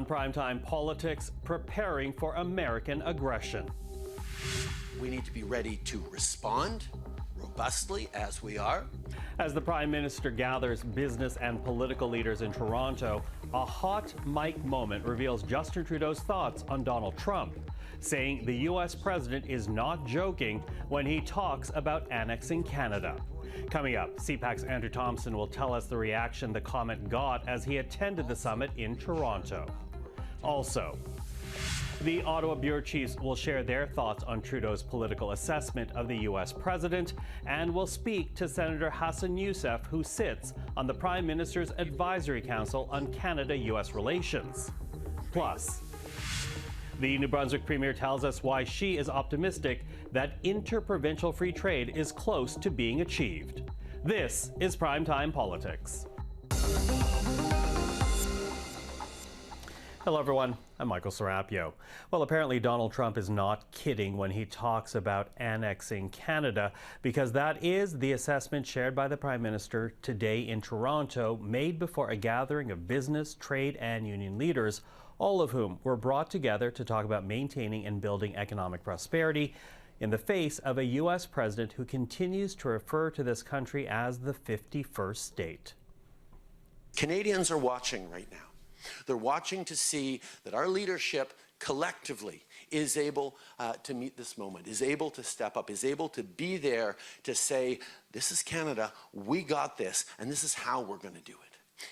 on Primetime Politics, preparing for American aggression. We need to be ready to respond robustly, as we are. As the Prime Minister gathers business and political leaders in Toronto, a hot mic moment reveals Justin Trudeau's thoughts on Donald Trump, saying the U.S. president is not joking when he talks about annexing Canada. Coming up, CPAC's Andrew Thompson will tell us the reaction the comment got as he attended the summit in Toronto. Also, the Ottawa Bureau Chiefs will share their thoughts on Trudeau's political assessment of the U.S. president and will speak to Senator Hassan Yussuff, who sits on the Prime Minister's Advisory Council on Canada-U.S. relations. Plus, the New Brunswick Premier tells us why she is optimistic that inter-provincial free trade is close to being achieved. This is Primetime Politics. Hello, everyone. I'm Michael Serapio. Well, apparently Donald Trump is not kidding when he talks about annexing Canada, because that is the assessment shared by the Prime Minister today in Toronto, made before a gathering of business, trade, and union leaders, all of whom were brought together to talk about maintaining and building economic prosperity in the face of a U.S. president who continues to refer to this country as the 51st state. Canadians are watching right now. They're watching to see that our leadership collectively is able to meet this moment, is able to step up, is able to be there to say, this is Canada, we got this, and this is how we're going to do it.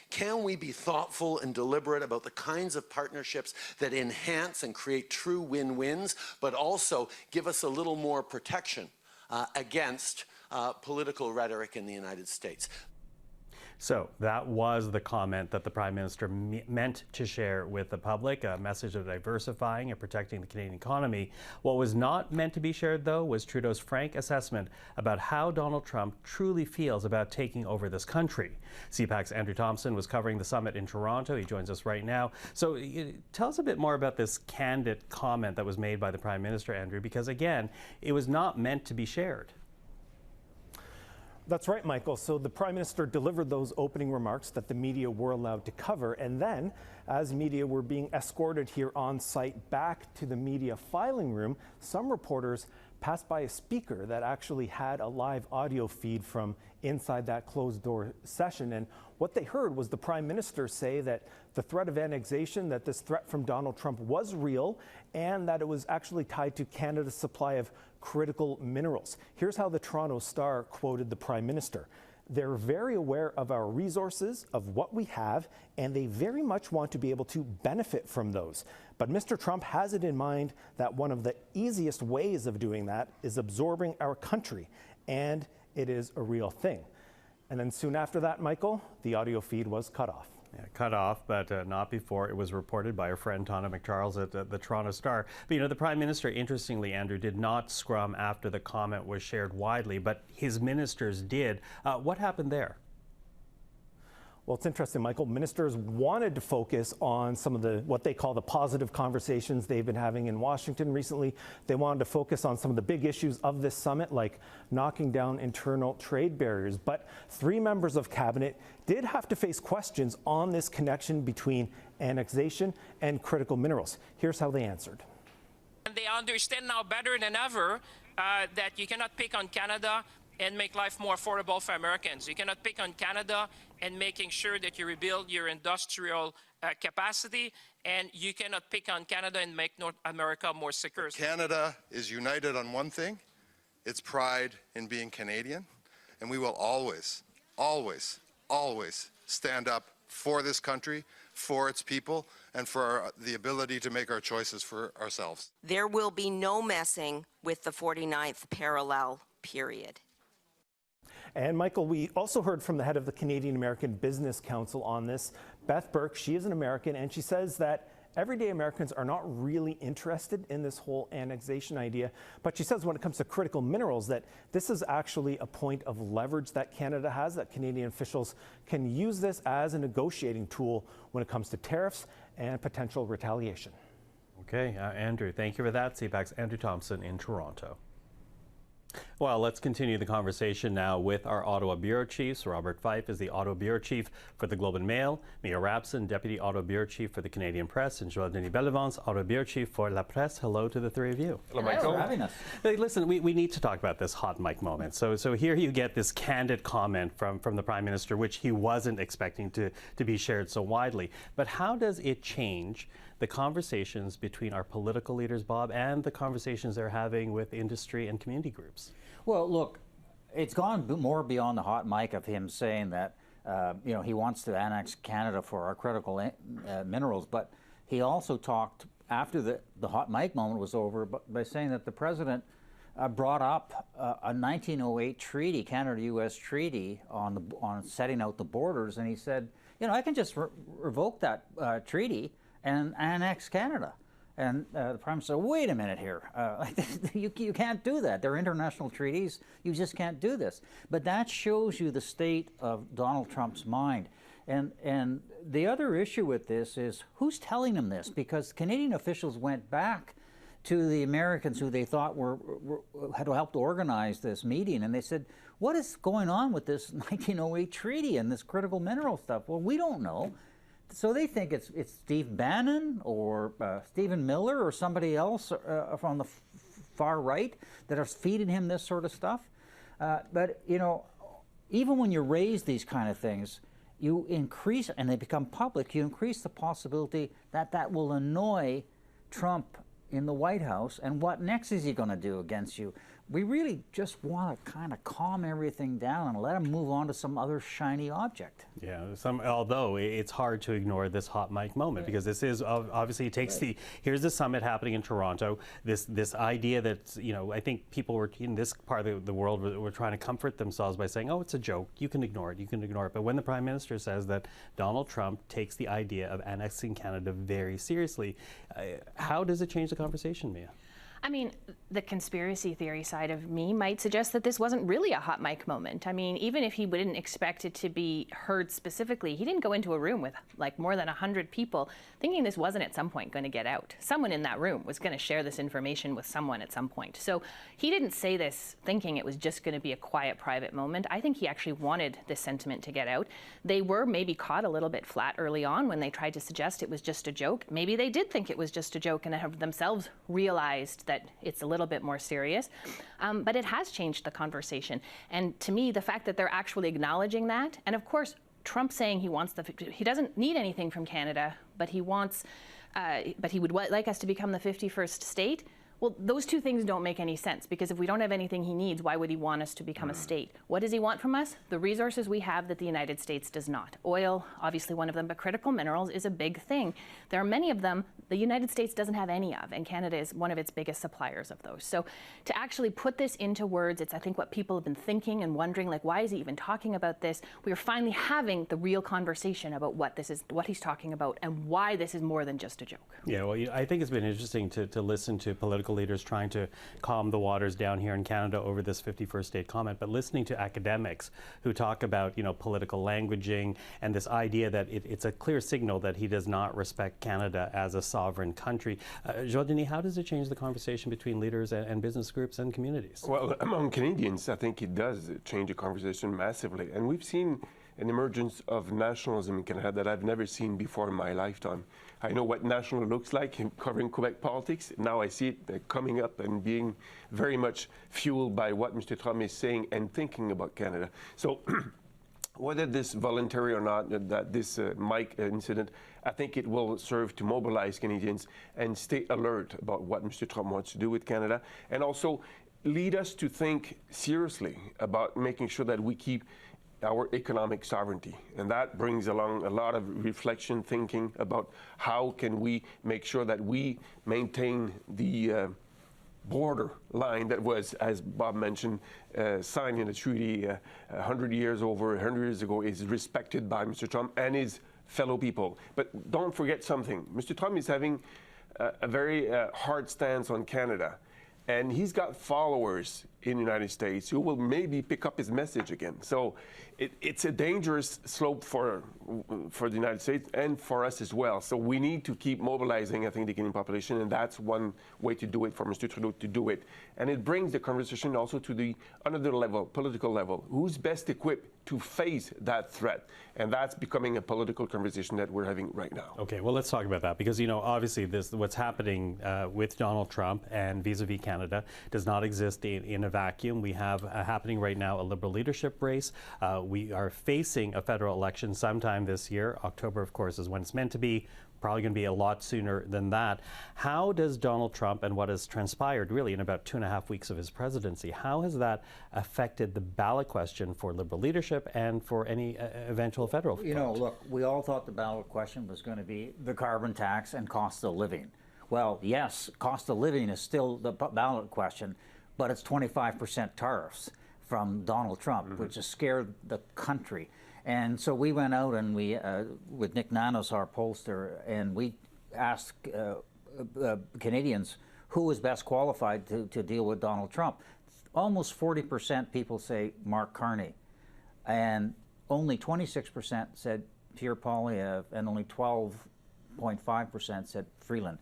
Can we be thoughtful and deliberate about the kinds of partnerships that enhance and create true win-wins, but also give us a little more protection against political rhetoric in the United States? So that was the comment that the Prime Minister meant to share with the public, a message of diversifying and protecting the Canadian economy. What was not meant to be shared, though, was Trudeau's frank assessment about how Donald Trump truly feels about taking over this country. CPAC's Andrew Thompson was covering the summit in Toronto. He joins us right now. So tell us a bit more about this candid comment that was made by the Prime Minister, Andrew, because, again, it was not meant to be shared. That's right, Michael. So the Prime Minister delivered those opening remarks that the media were allowed to cover. And then, as media were being escorted here on site back to the media filing room, some reporters passed by a speaker that actually had a live audio feed from inside that closed-door session. And what they heard was the Prime Minister say that the threat of annexation, that this threat from Donald Trump was real, and that it was actually tied to Canada's supply of critical minerals. Here's how the Toronto Star quoted the Prime Minister. They're very aware of our resources, of what we have, and they very much want to be able to benefit from those. But Mr. Trump has it in mind that one of the easiest ways of doing that is absorbing our country, and it is a real thing. And then soon after that, Michael, the audio feed was cut off. Yeah, cut off, but not before it was reported by our friend Tana McCharles at the Toronto Star. But, you know, the Prime Minister, interestingly, Andrew, did not scrum after the comment was shared widely, but his ministers did. What happened there? Well, it's interesting, Michael. Ministers wanted to focus on some of the what they call the positive conversations they've been having in Washington recently. They wanted to focus on some of the big issues of this summit, like knocking down internal trade barriers. But three members of cabinet did have to face questions on this connection between annexation and critical minerals. Here's how they answered. And they understand now better than ever that you cannot pick on Canada and make life more affordable for Americans. You cannot pick on Canada and making sure that you rebuild your industrial capacity, and you cannot pick on Canada and make North America more secure. Canada is united on one thing, its pride in being Canadian, and we will always, always, always stand up for this country, for its people, and for the ability to make our choices for ourselves. There will be no messing with the 49th parallel, period. And Michael, we also heard from the head of the Canadian American Business Council on this, Beth Burke. She is an American, and she says that everyday Americans are not really interested in this whole annexation idea. But she says when it comes to critical minerals that this is actually a point of leverage that Canada has, that Canadian officials can use this as a negotiating tool when it comes to tariffs and potential retaliation. Okay, Andrew, thank you for that. CPAC's Andrew Thompson in Toronto. Well, let's continue the conversation now with our Ottawa Bureau Chiefs. Robert Fife is the Ottawa Bureau Chief for the Globe and Mail, Mia Rabson, Deputy Ottawa Bureau Chief for the Canadian Press, and Joël-Denis Bellavance, Ottawa Bureau Chief for La Presse. Hello to the three of you. Hello, Michael. Thanks for having us. Hey, listen, we need to talk about this hot mic moment. So here you get this candid comment from the Prime Minister, which he wasn't expecting to be shared so widely. But how does it change the conversations between our political leaders, Bob, and the conversations they're having with industry and community groups? Well, look, it's gone more beyond the hot mic of him saying that he wants to annex Canada for our critical minerals, but he also talked after the hot mic moment was over by saying that the president brought up a 1908 treaty, Canada-U.S. treaty on setting out the borders, and he said, I can just revoke that treaty and annex Canada. And the Prime Minister said, wait a minute here, you can't do that. They're international treaties, you just can't do this. But that shows you the state of Donald Trump's mind. And the other issue with this is who's telling him this? Because Canadian officials went back to the Americans who they thought had helped organize this meeting, and they said, what is going on with this 1908 treaty and this critical mineral stuff? Well, we don't know. So they think it's Steve Bannon or Stephen Miller or somebody else from the far right that are feeding him this sort of stuff. But, even when you raise these kind of things, you increase, and they become public, you increase the possibility that that will annoy Trump in the White House. And what next is he going to do against you? We really just want to kind of calm everything down and let him move on to some other shiny object. Yeah, although it's hard to ignore this hot mic moment, because this is obviously it takes here's the summit happening in Toronto. This idea that I think people were in this part of the world were trying to comfort themselves by saying, oh, it's a joke, you can ignore it. But when the Prime Minister says that Donald Trump takes the idea of annexing Canada very seriously, how does it change the conversation, Mia? I mean, the conspiracy theory side of me might suggest that this wasn't really a hot mic moment. I mean, even if he didn't expect it to be heard specifically, he didn't go into a room with like more than 100 people thinking this wasn't at some point going to get out. Someone in that room was going to share this information with someone at some point. So he didn't say this thinking it was just going to be a quiet, private moment. I think he actually wanted this sentiment to get out. They were maybe caught a little bit flat early on when they tried to suggest it was just a joke. Maybe they did think it was just a joke and have themselves realized that it's a little bit more serious, but it has changed the conversation. And to me, the fact that they're actually acknowledging that, and of course, Trump saying he doesn't need anything from Canada, but he wants, but he would like us to become the 51st state. Well, those two things don't make any sense, because if we don't have anything he needs, why would he want us to become a state? What does he want from us? The resources we have that the United States does not. Oil, obviously one of them, but critical minerals is a big thing. There are many of them the United States doesn't have any of, and Canada is one of its biggest suppliers of those. So to actually put this into words, it's I think what people have been thinking and wondering, like, why is he even talking about this? We are finally having the real conversation about what this is, what he's talking about, and why this is more than just a joke. Yeah, well, I think it's been interesting to listen to political leaders trying to calm the waters down here in Canada over this 51st state comment, but listening to academics who talk about, political languaging and this idea that it's a clear signal that he does not respect Canada as a sovereign country. Joël-Denis, how does it change the conversation between leaders and business groups and communities? Well, among Canadians, I think it does change the conversation massively. And we've seen an emergence of nationalism in Canada that I've never seen before in my lifetime. I know what national looks like in covering Quebec politics. Now I see it coming up and being very much fueled by what Mr. Trump is saying and thinking about Canada. So whether this voluntary or not, that this mic incident, I think it will serve to mobilize Canadians and stay alert about what Mr. Trump wants to do with Canada, and also lead us to think seriously about making sure that we keep our economic sovereignty. And that brings along a lot of reflection, thinking about how can we make sure that we maintain the border line that was, as Bob mentioned, signed in a treaty 100 years ago, is respected by Mr. Trump and his fellow people. But don't forget something. Mr. Trump is having a very hard stance on Canada. And he's got followers in the United States who will maybe pick up his message again. So it's a dangerous slope for the United States and for us as well. So we need to keep mobilizing, I think, the Canadian population, and that's one way to do it, for Mr. Trudeau to do it. And it brings the conversation also to the another level, political level. Who's best equipped to face that threat? And that's becoming a political conversation that we're having right now. Okay, well, let's talk about that, because, you know, obviously what's happening with Donald Trump and vis-a-vis Canada does not exist in a vacuum. We have happening right now a Liberal leadership race. We are facing a federal election sometime this year. October, of course, is when it's meant to be. Probably going to be a lot sooner than that. How does Donald Trump and what has transpired really in about 2.5 weeks of his presidency, how has that affected the ballot question for Liberal leadership and for any eventual federal vote? You know, look, we all thought the ballot question was going to be the carbon tax and cost of living. Well, yes, cost of living is still the ballot question, but it's 25% tariffs from Donald Trump, which has scared the country. And so we went out and we, with Nick Nanos, our pollster, and we asked Canadians who was best qualified to deal with Donald Trump. Almost 40% people say Mark Carney, and only 26% said Pierre Poilievre, and only 12.5% said Freeland.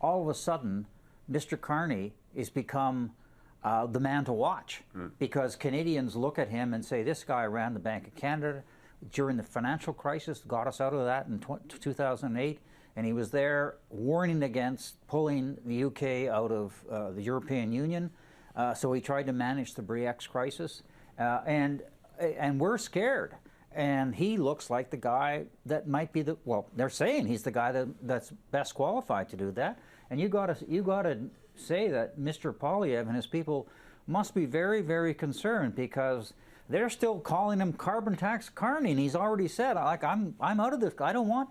All of a sudden, Mr. Carney has become the man to watch, because Canadians look at him and say, this guy ran the Bank of Canada during the financial crisis, got us out of that in 2008, and he was there warning against pulling the UK out of the European Union. So he tried to manage the Brexit crisis, and we're scared. And he looks like the guy that might be they're saying he's the guy that's best qualified to do that. And you gotta say that Mr. Poilievre and his people must be very, very concerned, because they're still calling him carbon tax Carney, and he's already said, like, I'm out of this. I don't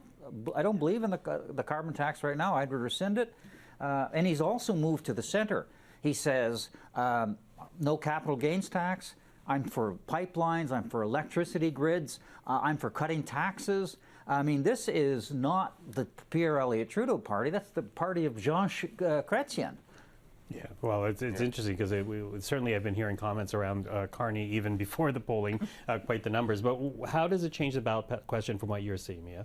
believe in the carbon tax right now. I'd rescind it. And he's also moved to the center. He says no capital gains tax. I'm for pipelines. I'm for electricity grids. I'm for cutting taxes. I mean, this is not the Pierre Elliott Trudeau party. That's the party of Jean Chrétien. Yeah, well, it's interesting, because we certainly have been hearing comments around Carney even before the polling, quite the numbers. But how does it change the ballot question from what you're seeing, Mia?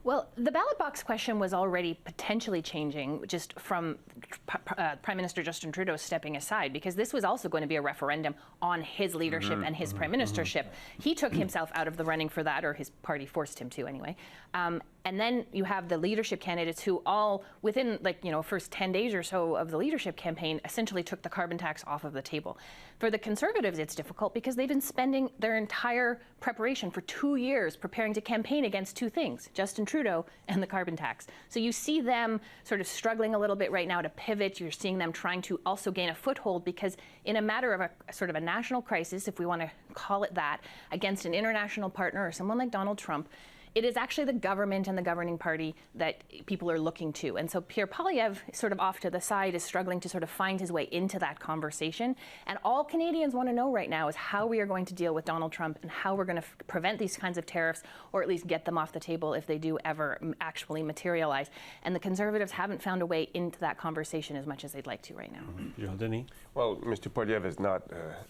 Well, the ballot box question was already potentially changing just from Prime Minister Justin Trudeau stepping aside, because this was also going to be a referendum on his leadership and his prime ministership. He took himself out of the running for that, or his party forced him to anyway. And then you have the leadership candidates who all, within first 10 days or so of the leadership campaign, essentially took the carbon tax off of the table. For the Conservatives, it's difficult because they've been spending their entire preparation for 2 years preparing to campaign against two things, Justin Trudeau and the carbon tax. So you see them sort of struggling a little bit right now to pivot. You're seeing them trying to also gain a foothold, because in a matter of a sort of a national crisis, if we want to call it that, against an international partner or someone like Donald Trump, it is actually the government and the governing party that people are looking to. And so Pierre Poilievre, sort of off to the side, is struggling to sort of find his way into that conversation. And all Canadians want to know right now is how we are going to deal with Donald Trump and how we're going to prevent these kinds of tariffs, or at least get them off the table if they do ever actually materialize. And the Conservatives haven't found a way into that conversation as much as they'd like to right now. Joël-Denis? Well, Mr. Poilievre has not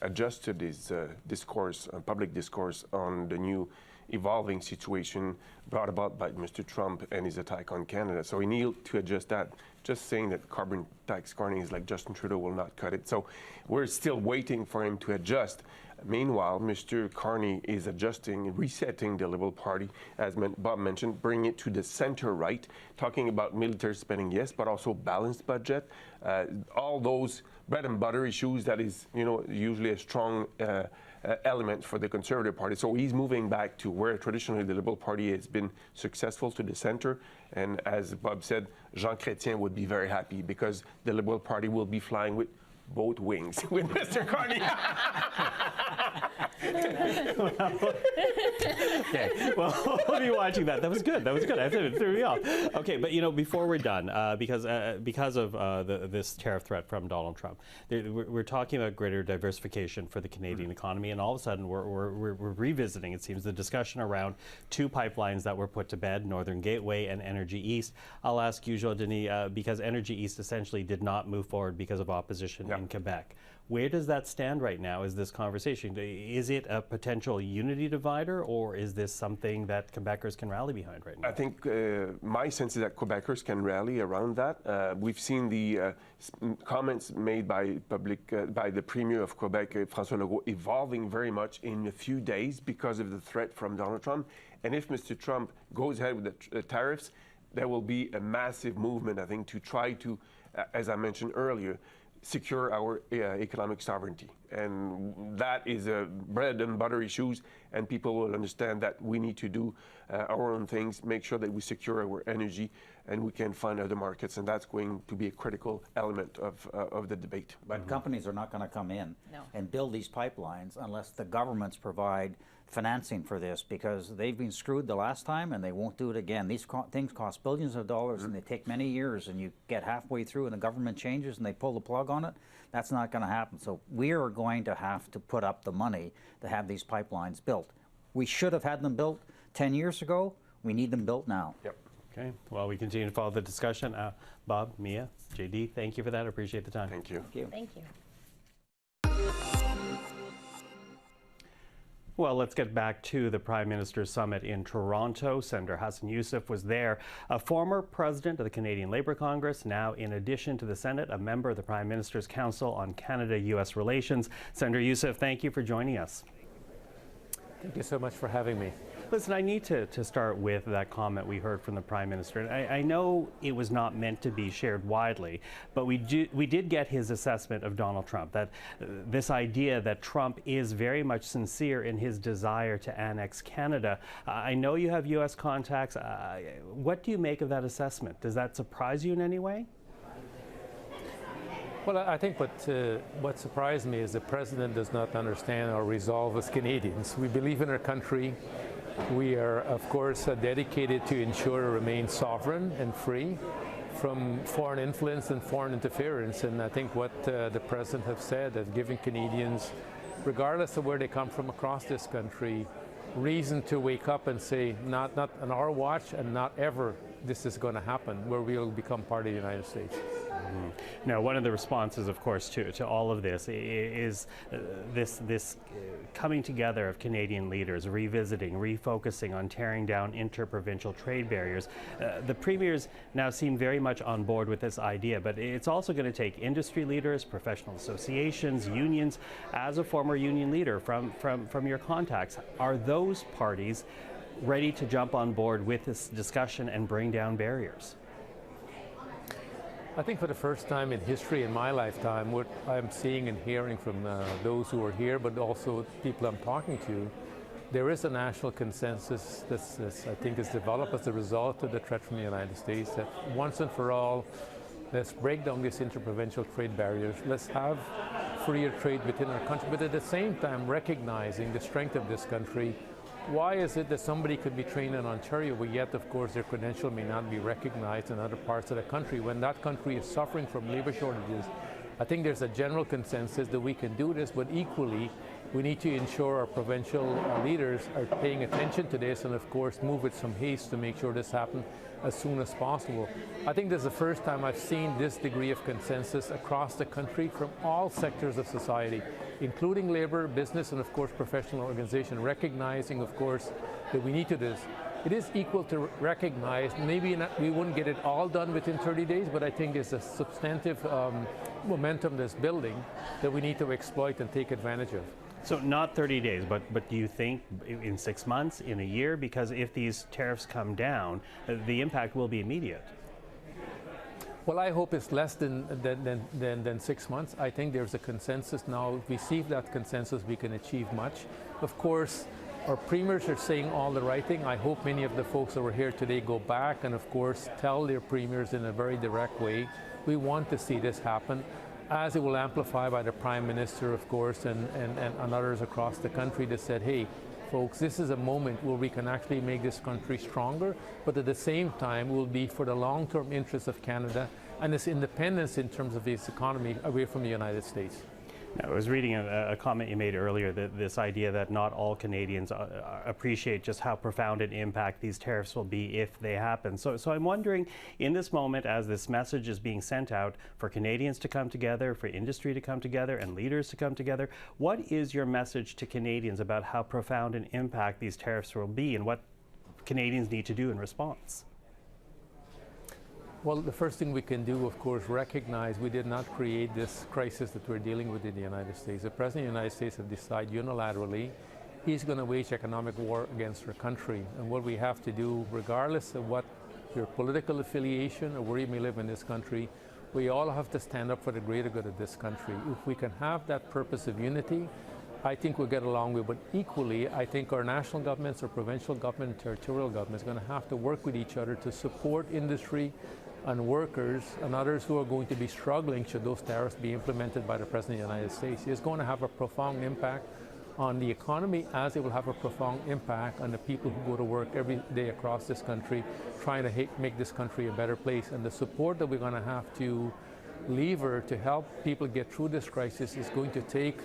adjusted his discourse, public discourse, on the new evolving situation brought about by Mr. Trump and his attack on Canada. So he needs to adjust that. Just saying that carbon tax Carney is like Justin Trudeau will not cut it. So we're still waiting for him to adjust. Meanwhile, Mr. Carney is adjusting, resetting the Liberal Party, as Bob mentioned, bringing it to the center right, talking about military spending, yes, but also balanced budget. All those bread and butter issues that is, usually a strong element for the Conservative Party. So he's moving back to where traditionally the Liberal Party has been successful, to the center. And as Bob said, Jean Chrétien would be very happy, because the Liberal Party will be flying with both wings with Mr. Carney. Okay, well, we'll be watching that. That was good. That was good. It threw me off. Okay, but before we're done, because of this tariff threat from Donald Trump, we're talking about greater diversification for the Canadian economy, and all of a sudden we're revisiting, it seems, the discussion around two pipelines that were put to bed, Northern Gateway and Energy East. I'll ask you, Joël-Denis, because Energy East essentially did not move forward because of opposition in Quebec. Where does that stand right now? Is this conversation? Is it a potential unity divider, or is this something that Quebecers can rally behind right now? I think my sense is that Quebecers can rally around that. We've seen the comments made by the Premier of Quebec, François Legault, evolving very much in a few days because of the threat from Donald Trump. And if Mr. Trump goes ahead with the tariffs, there will be a massive movement, I think, to try to, as I mentioned earlier, secure our economic sovereignty. And that is a bread and butter issues, and people will understand that we need to do our own things, make sure that we secure our energy, and we can find other markets, and that's going to be a critical element of the debate. But companies are not going to come in and build these pipelines unless the governments provide financing for this, because they've been screwed the last time and they won't do it again. These things cost billions of dollars and they take many years, and you get halfway through and the government changes and they pull the plug on it. That's not going to happen. So we are going to have to put up the money to have these pipelines built. We should have had them built 10 years ago. We need them built now. Yep. Okay, well, we continue to follow the discussion. Bob, Mia, JD, thank you for that. I appreciate the time. Thank you. Thank you. Thank you. Well, let's get back to the Prime Minister's Summit in Toronto. Senator Hassan Yussuff was there, a former president of the Canadian Labour Congress, now in addition to the Senate, a member of the Prime Minister's Council on Canada-U.S. Relations. Senator Yussuff, thank you for joining us. Thank you so much for having me. Listen, I need to start with that comment we heard from the Prime Minister. And I know it was not meant to be shared widely, but we did get his assessment of Donald Trump, that this idea that Trump is very much sincere in his desire to annex Canada. I know you have U.S. contacts. What do you make of that assessment? Does that surprise you in any way? Well, I think what surprised me is the President does not understand our resolve as Canadians. We believe in our country. We are, of course, dedicated to ensure it remains sovereign and free from foreign influence and foreign interference. And I think what the President has said is giving Canadians, regardless of where they come from across this country, reason to wake up and say, not on our watch and not ever this is going to happen, where we'll become part of the United States. Now, one of the responses, of course, to all of this is this coming together of Canadian leaders, revisiting, refocusing on tearing down inter-provincial trade barriers. The premiers now seem very much on board with this idea, but it's also going to take industry leaders, professional associations, unions. As a former union leader from your contacts, are those parties ready to jump on board with this discussion and bring down barriers? I think for the first time in history in my lifetime, what I'm seeing and hearing from those who are here, but also people I'm talking to, there is a national consensus that I think is developed as a result of the threat from the United States, that once and for all, let's break down these interprovincial trade barriers. Let's have freer trade within our country, but at the same time recognizing the strength of this country. Why is it that somebody could be trained in Ontario, but yet, of course, their credential may not be recognized in other parts of the country when that country is suffering from labor shortages? I think there's a general consensus that we can do this, but equally, we need to ensure our provincial leaders are paying attention to this and, of course, move with some haste to make sure this happens as soon as possible. I think this is the first time I've seen this degree of consensus across the country from all sectors of society, including labor, business, and of course professional organization, recognizing, of course, that we need to do this. It is equal to recognize, maybe we wouldn't get it all done within 30 days, but I think there's a substantive momentum that's building that we need to exploit and take advantage of. So not 30 days, but do you think in 6 months, in a year? Because if these tariffs come down, the impact will be immediate. Well, I hope it's less than 6 months. I think there's a consensus now. If we see that consensus, we can achieve much. Of course, our premiers are saying all the right thing. I hope many of the folks that were here today go back and, of course, tell their premiers in a very direct way. We want to see this happen, as it will amplify by the Prime Minister, of course, and others across the country that said, hey, folks, this is a moment where we can actually make this country stronger, but at the same time will be for the long-term interests of Canada and its independence in terms of its economy away from the United States. Now, I was reading a comment you made earlier, that this idea that not all Canadians appreciate just how profound an impact these tariffs will be if they happen. So I'm wondering, in this moment, as this message is being sent out for Canadians to come together, for industry to come together, and leaders to come together, what is your message to Canadians about how profound an impact these tariffs will be and what Canadians need to do in response? Well, the first thing we can do, of course, recognize we did not create this crisis that we're dealing with in the United States. The President of the United States has decided unilaterally he's going to wage economic war against our country. And what we have to do, regardless of what your political affiliation or where you may live in this country, we all have to stand up for the greater good of this country. If we can have that purpose of unity, I think we'll get along with it. But equally, I think our national governments, our provincial government, and territorial governments are going to have to work with each other to support industry and workers and others who are going to be struggling should those tariffs be implemented by the President of the United States. It's going to have a profound impact on the economy, as it will have a profound impact on the people who go to work every day across this country trying to make this country a better place. And the support that we're going to have to lever to help people get through this crisis is going to take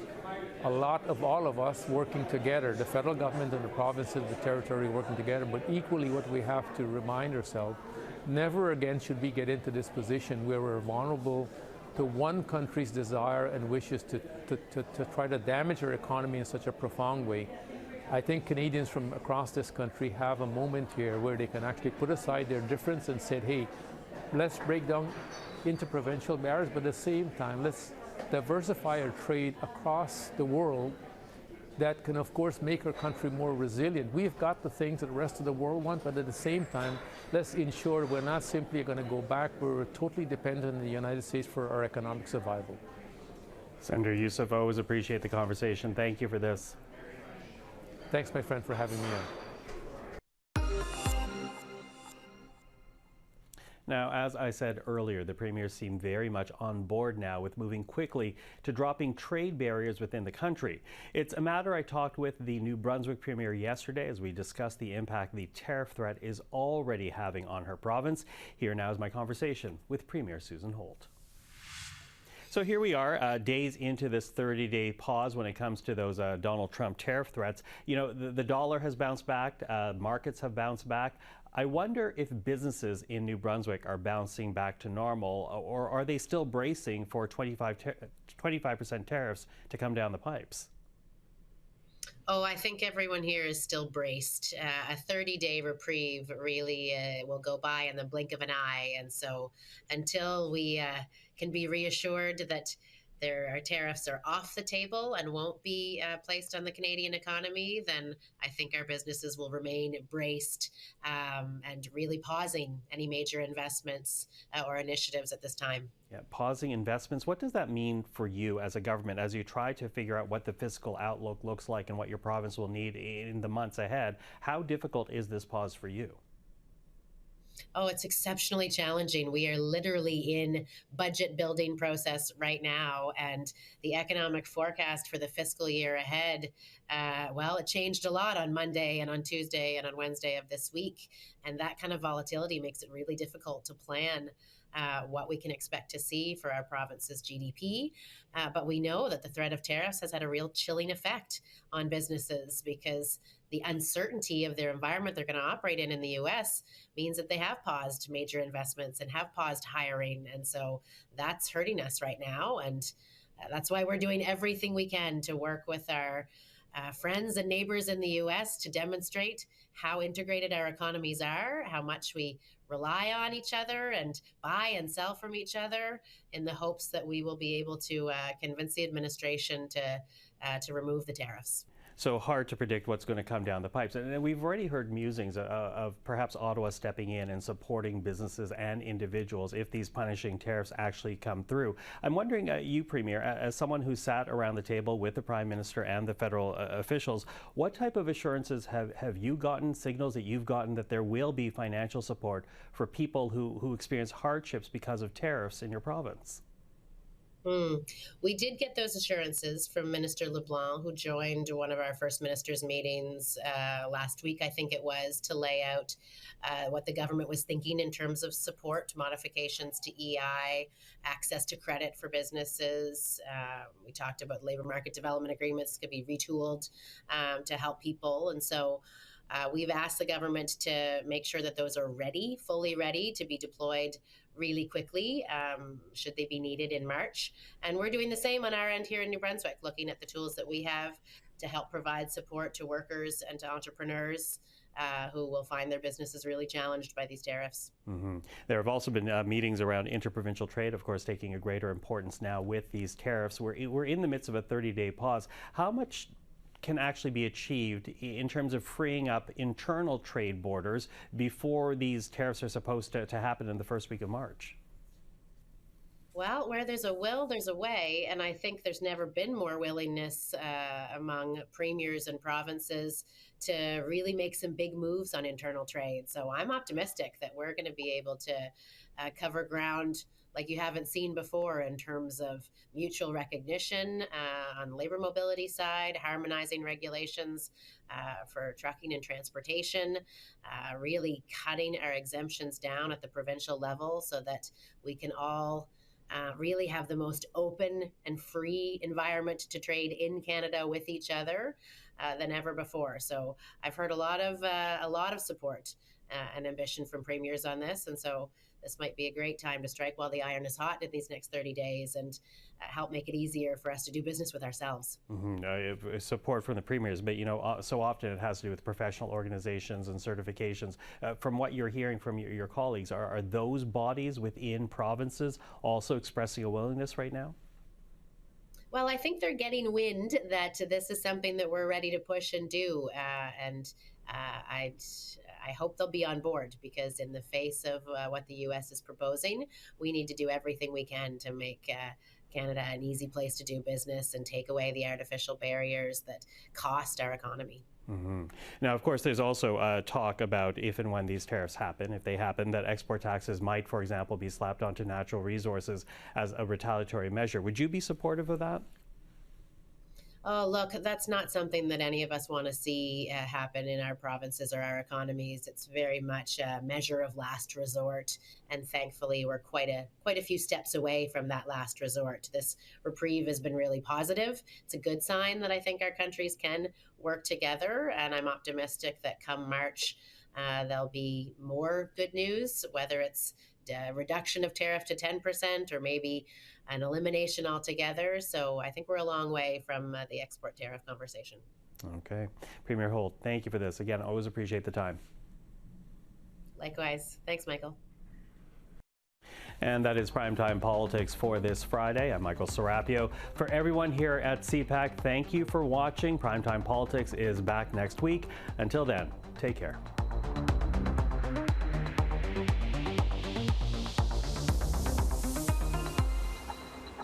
a lot of all of us working together, the federal government and the provinces, the territory working together. But equally, what we have to remind ourselves, never again should we get into this position where we're vulnerable to one country's desire and wishes to try to damage our economy in such a profound way. I think Canadians from across this country have a moment here where they can actually put aside their difference and say, hey, let's break down inter-provincial barriers, but at the same time, let's diversify our trade across the world that can, of course, make our country more resilient. We've got the things that the rest of the world want, but at the same time, let's ensure we're not simply going to go back. We're totally dependent on the United States for our economic survival. Senator Yussuff, always appreciate the conversation. Thank you for this. Thanks, my friend, for having me on. Now, as I said earlier, the Premier seemed very much on board now with moving quickly to dropping trade barriers within the country. It's a matter I talked with the New Brunswick Premier yesterday as we discussed the impact the tariff threat is already having on her province. Here now is my conversation with Premier Susan Holt. So here we are, days into this 30-day pause when it comes to those Donald Trump tariff threats. You know, the dollar has bounced back, markets have bounced back. I wonder if businesses in New Brunswick are bouncing back to normal, or are they still bracing for 25% tariffs to come down the pipes? Oh, I think everyone here is still braced. A 30-day reprieve really will go by in the blink of an eye. And so until we can be reassured that our tariffs are off the table and won't be placed on the Canadian economy, then I think our businesses will remain braced and really pausing any major investments or initiatives at this time. Yeah, pausing investments. What does that mean for you as a government as you try to figure out what the fiscal outlook looks like and what your province will need in the months ahead? How difficult is this pause for you? Oh, it's exceptionally challenging. We are literally in budget building process right now, and the economic forecast for the fiscal year ahead, well, it changed a lot on Monday and on Tuesday and on Wednesday of this week, and that kind of volatility makes it really difficult to plan what we can expect to see for our province's GDP. But we know that the threat of tariffs has had a real chilling effect on businesses because the uncertainty of their environment they're going to operate in the U.S. means that they have paused major investments and have paused hiring. And so that's hurting us right now. And that's why we're doing everything we can to work with our friends and neighbors in the U.S. to demonstrate how integrated our economies are, how much we rely on each other and buy and sell from each other in the hopes that we will be able to convince the administration to remove the tariffs. So hard to predict what's going to come down the pipes. And we've already heard musings of perhaps Ottawa stepping in and supporting businesses and individuals if these punishing tariffs actually come through. I'm wondering, you, Premier, as someone who sat around the table with the Prime Minister and the federal officials, what type of assurances have you gotten, signals that you've gotten that there will be financial support for people who experience hardships because of tariffs in your province? We did get those assurances from Minister LeBlanc, who joined one of our first ministers' meetings last week, I think it was, to lay out what the government was thinking in terms of support, modifications to EI, access to credit for businesses. We talked about labor market development agreements could be retooled to help people. And so we've asked the government to make sure that those are ready, fully ready to be deployed really quickly, should they be needed in March. And we're doing the same on our end here in New Brunswick, looking at the tools that we have to help provide support to workers and to entrepreneurs who will find their businesses really challenged by these tariffs. There have also been meetings around inter-provincial trade, of course, taking a greater importance now with these tariffs. We're in the midst of a 30-day pause. How much can actually be achieved in terms of freeing up internal trade borders before these tariffs are supposed to happen in the first week of March? Well, where there's a will, there's a way. And I think there's never been more willingness among premiers and provinces to really make some big moves on internal trade. So I'm optimistic that we're going to be able to cover ground like you haven't seen before in terms of mutual recognition on the labor mobility side, harmonizing regulations for trucking and transportation, really cutting our exemptions down at the provincial level so that we can all really have the most open and free environment to trade in Canada with each other than ever before. So I've heard a lot of support and ambition from premiers on this, and so this might be a great time to strike while the iron is hot in these next 30 days and help make it easier for us to do business with ourselves. Support from the premiers, but so often it has to do with professional organizations and certifications. From what you're hearing from your colleagues, are those bodies within provinces also expressing a willingness right now? Well, I think they're getting wind that this is something that we're ready to push and do, and I hope they'll be on board, because in the face of what the U.S. is proposing, we need to do everything we can to make Canada an easy place to do business and take away the artificial barriers that cost our economy. Now, of course, there's also talk about if and when these tariffs happen, if they happen, that export taxes might, for example, be slapped onto natural resources as a retaliatory measure. Would you be supportive of that? Oh, look, that's not something that any of us want to see happen in our provinces or our economies. It's very much a measure of last resort, and thankfully we're quite a few steps away from that last resort. This reprieve has been really positive. It's a good sign that I think our countries can work together, and I'm optimistic that come March there'll be more good news, whether it's a reduction of tariff to 10% or maybe an elimination altogether. So I think we're a long way from the export tariff conversation. Okay. Premier Holt, thank you for this. Again, always appreciate the time. Likewise. Thanks, Michael. And that is Primetime Politics for this Friday. I'm Michael Serapio. For everyone here at CPAC, thank you for watching. Primetime Politics is back next week. Until then, take care.